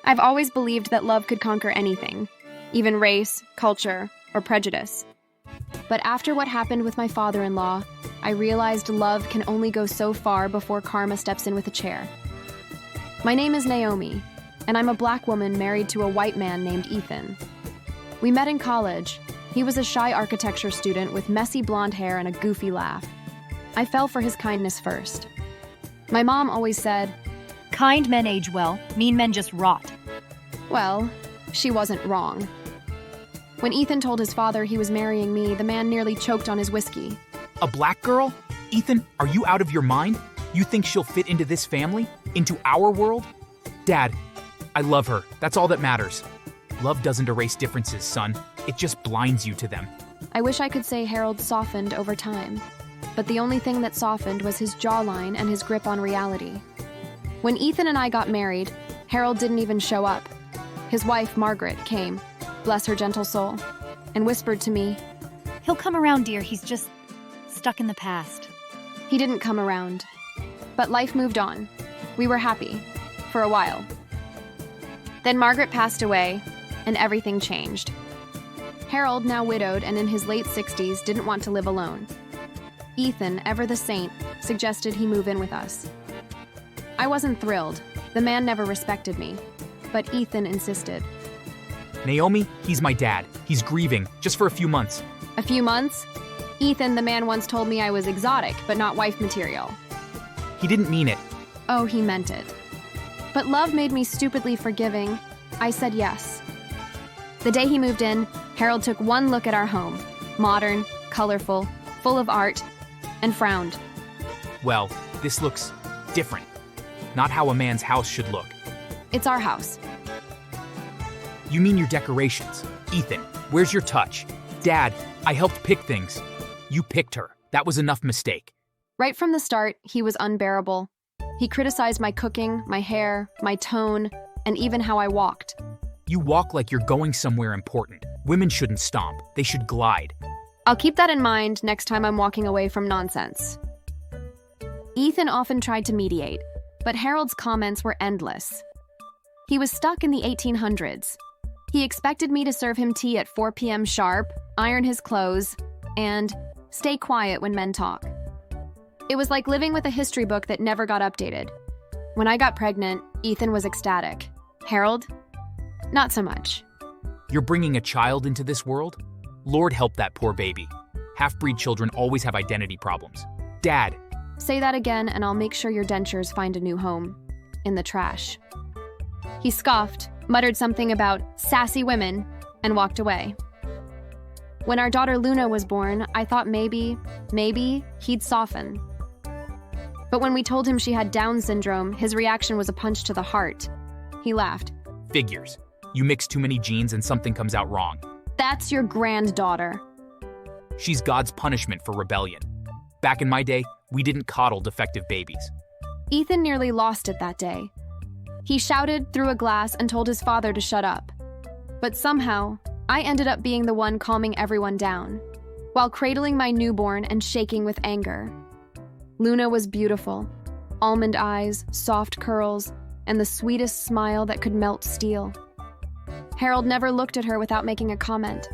I've always believed that love could conquer anything, even race, culture, or prejudice. But after what happened with my father-in-law, I realized love can only go so far before karma steps in with a chair. My name is Naomi, and I'm a black woman married to a white man named Ethan. We met in college. He was a shy architecture student with messy blonde hair and a goofy laugh. I fell for his kindness first. My mom always said, Kind men age well, mean men just rot. well, she wasn't wrong. When Ethan told his father he was marrying me, the man nearly choked on his whiskey. A black girl? Ethan, are you out of your mind? You think she'll fit into this family? Into our world? Dad, I love her. That's all that matters. Love doesn't erase differences, son. It just blinds you to them. I wish I could say Harold softened over time, but the only thing that softened was his jawline and his grip on reality. When Ethan and I got married, Harold didn't even show up. His wife, Margaret, came, bless her gentle soul, and whispered to me, He'll come around, dear. He's just stuck in the past. He didn't come around. But life moved on. We were happy. For a while. Then Margaret passed away, and everything changed. Harold, now widowed and in his late 60s, didn't want to live alone. Ethan, ever the saint, suggested he move in with us. I wasn't thrilled. The man never respected me. But Ethan insisted. Naomi, he's my dad. He's grieving, just for a few months. A few months? Ethan, the man, once told me I was exotic, but not wife material. He didn't mean it. Oh, he meant it. But love made me stupidly forgiving. I said yes. The day he moved in, Harold took one look at our home. Modern, colorful, full of art, and frowned. Well, this looks different. Not how a man's house should look. It's our house. You mean your decorations. Ethan, where's your touch? Dad, I helped pick things. You picked her. That was enough mistake. Right from the start, he was unbearable. He criticized my cooking, my hair, my tone, and even how I walked. You walk like you're going somewhere important. Women shouldn't stomp. They should glide. I'll keep that in mind next time I'm walking away from nonsense. Ethan often tried to mediate, but Harold's comments were endless. He was stuck in the 1800s. He expected me to serve him tea at 4 p.m. sharp, iron his clothes, and stay quiet when men talk. It was like living with a history book that never got updated. When I got pregnant, Ethan was ecstatic. Harold? Not so much. You're bringing a child into this world? Lord help that poor baby. Half-breed children always have identity problems. Dad. Say that again and I'll make sure your dentures find a new home. In the trash. He scoffed, muttered something about sassy women, and walked away. When our daughter Luna was born, I thought maybe he'd soften. But when we told him she had Down syndrome, his reaction was a punch to the heart. He laughed. Figures. You mix too many genes and something comes out wrong. That's your granddaughter. She's God's punishment for rebellion. Back in my day, we didn't coddle defective babies. Ethan nearly lost it that day. He shouted, threw a glass, and told his father to shut up. But somehow, I ended up being the one calming everyone down, while cradling my newborn and shaking with anger. Luna was beautiful. Almond eyes, soft curls, and the sweetest smile that could melt steel. Harold never looked at her without making a comment.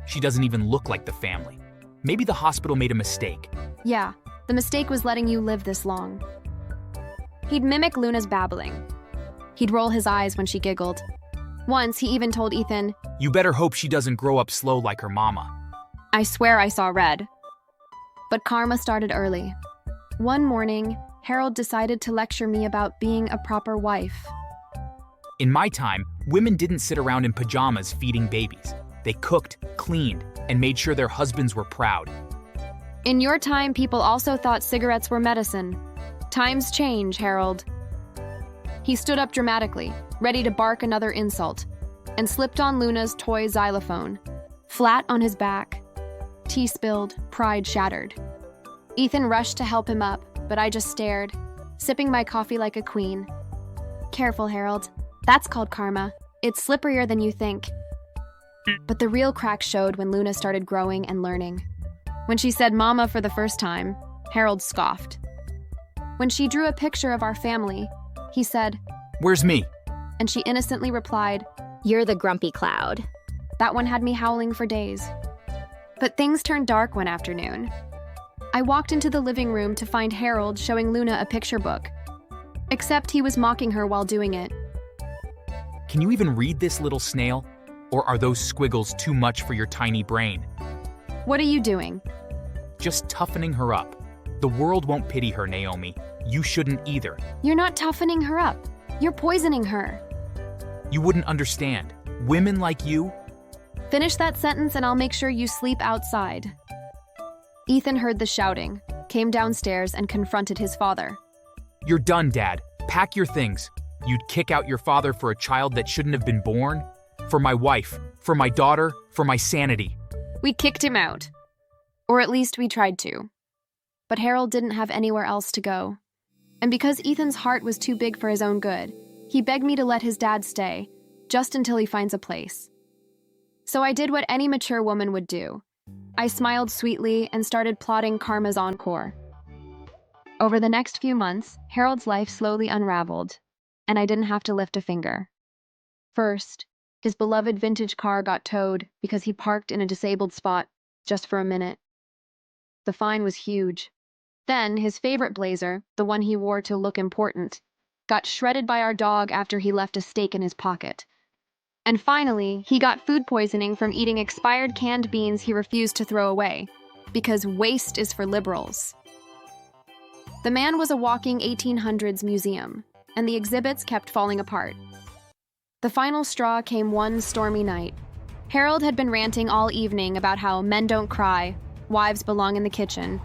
She doesn't even look like the family. Maybe the hospital made a mistake. Yeah, the mistake was letting you live this long. He'd mimic Luna's babbling. He'd roll his eyes when she giggled. Once, he even told Ethan, You better hope she doesn't grow up slow like her mama. I swear I saw red. But karma started early. One morning, Harold decided to lecture me about being a proper wife. In my time, women didn't sit around in pajamas feeding babies. They cooked, cleaned, and made sure their husbands were proud. In your time, people also thought cigarettes were medicine. Times change, Harold. He stood up dramatically, ready to bark another insult, and slipped on Luna's toy xylophone. Flat on his back. Tea spilled, pride shattered. Ethan rushed to help him up, but I just stared, sipping my coffee like a queen. Careful, Harold. That's called karma. It's slipperier than you think. But the real crack showed when Luna started growing and learning. When she said mama for the first time, Harold scoffed. When she drew a picture of our family, he said, Where's me? and she innocently replied, You're the grumpy cloud. That one had me howling for days. But things turned dark one afternoon. I walked into the living room to find Harold showing Luna a picture book. Except he was mocking her while doing it. Can you even read this, little snail? Or are those squiggles too much for your tiny brain? What are you doing? Just toughening her up. The world won't pity her, Naomi. You shouldn't either. You're not toughening her up. You're poisoning her. You wouldn't understand. Women like you. Finish that sentence and I'll make sure you sleep outside. Ethan heard the shouting, came downstairs and confronted his father. You're done, Dad. Pack your things. You'd kick out your father for a child that shouldn't have been born? For my wife, for my daughter, for my sanity. We kicked him out. Or at least we tried to. But Harold didn't have anywhere else to go. And because Ethan's heart was too big for his own good, he begged me to let his dad stay, just until he finds a place. So I did what any mature woman would do. I smiled sweetly and started plotting Karma's encore. Over the next few months, Harold's life slowly unraveled, and I didn't have to lift a finger. First, his beloved vintage car got towed because he parked in a disabled spot just for a minute. The fine was huge. Then, his favorite blazer, the one he wore to look important, got shredded by our dog after he left a steak in his pocket. And finally, he got food poisoning from eating expired canned beans he refused to throw away, because waste is for liberals. The man was a walking 1800s museum, and the exhibits kept falling apart. The final straw came one stormy night. Harold had been ranting all evening about how men don't cry, wives belong in the kitchen,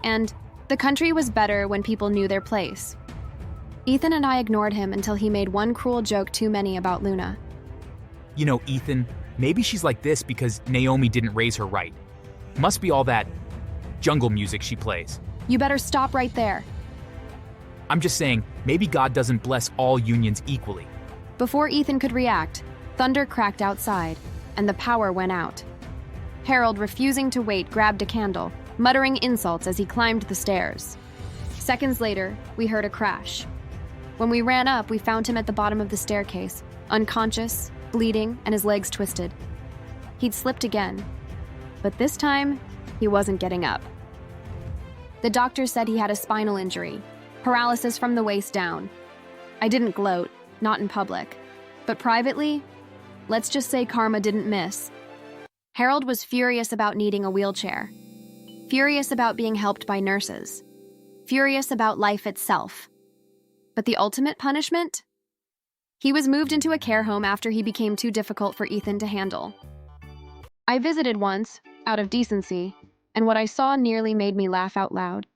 and the country was better when people knew their place. Ethan and I ignored him until he made one cruel joke too many about Luna. You know, Ethan, maybe she's like this because Naomi didn't raise her right. Must be all that jungle music she plays. You better stop right there. I'm just saying, maybe God doesn't bless all unions equally. Before Ethan could react, thunder cracked outside, and the power went out. Harold, refusing to wait, grabbed a candle, muttering insults as he climbed the stairs. Seconds later, we heard a crash. When we ran up, we found him at the bottom of the staircase, unconscious, bleeding, and his legs twisted. He'd slipped again, but this time, he wasn't getting up. The doctor said he had a spinal injury, paralysis from the waist down. I didn't gloat, not in public, but privately, let's just say Karma didn't miss. Harold was furious about needing a wheelchair, furious about being helped by nurses, furious about life itself. But the ultimate punishment? He was moved into a care home after he became too difficult for Ethan to handle. I visited once, out of decency, and what I saw nearly made me laugh out loud.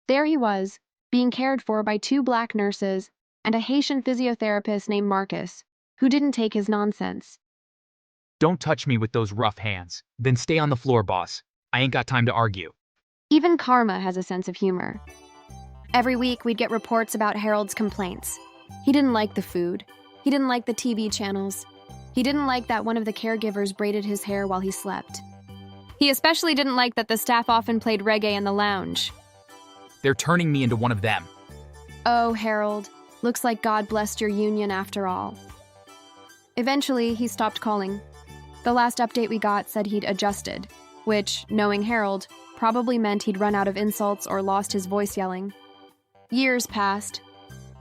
There he was, being cared for by 2 black nurses and a Haitian physiotherapist named Marcus, who didn't take his nonsense. Don't touch me with those rough hands. Then stay on the floor, boss. I ain't got time to argue. Even Karma has a sense of humor. Every week, we'd get reports about Harold's complaints. He didn't like the food. He didn't like the TV channels. He didn't like that one of the caregivers braided his hair while he slept. He especially didn't like that the staff often played reggae in the lounge. They're turning me into one of them. Oh, Harold, looks like God blessed your union after all. Eventually, he stopped calling. The last update we got said he'd adjusted, which, knowing Harold, probably meant he'd run out of insults or lost his voice yelling. Years passed.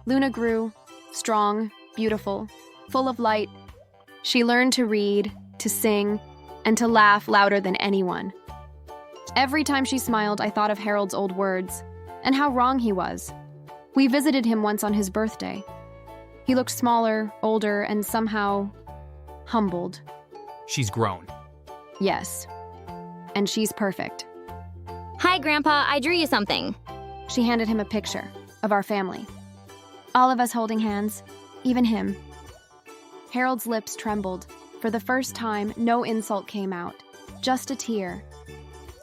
Luna grew, strong, beautiful, full of light. She learned to read, to sing, and to laugh louder than anyone. Every time she smiled, I thought of Harold's old words, and how wrong he was. We visited him once on his birthday. He looked smaller, older, and somehow humbled. She's grown. Yes. And she's perfect. Hi, Grandpa, I drew you something. She handed him a picture of our family. All of us holding hands, even him. Harold's lips trembled. For the first time, no insult came out, just a tear.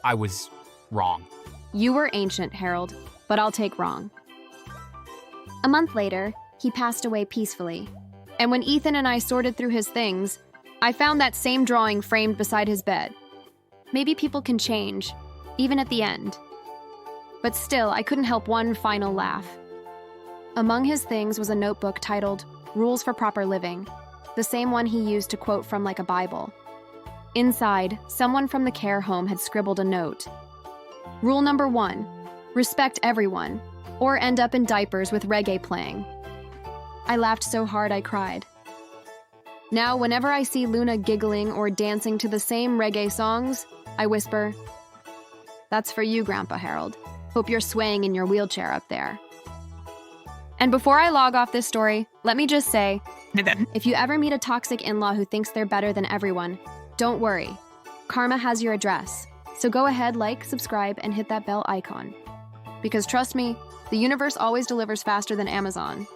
I was wrong. You were ancient, Harold, but I'll take wrong. A month later, he passed away peacefully. And when Ethan and I sorted through his things, I found that same drawing framed beside his bed. Maybe people can change, even at the end. But still, I couldn't help one final laugh. Among his things was a notebook titled, Rules for Proper Living, the same one he used to quote from like a Bible. Inside, someone from the care home had scribbled a note. Rule number 1, respect everyone, or end up in diapers with reggae playing. I laughed so hard I cried. Now, whenever I see Luna giggling or dancing to the same reggae songs, I whisper, "That's for you, Grandpa Harold. Hope you're swaying in your wheelchair up there." And before I log off this story, let me just say, if you ever meet a toxic in-law who thinks they're better than everyone, don't worry. Karma has your address. So go ahead, like, subscribe, and hit that bell icon. Because trust me, the universe always delivers faster than Amazon.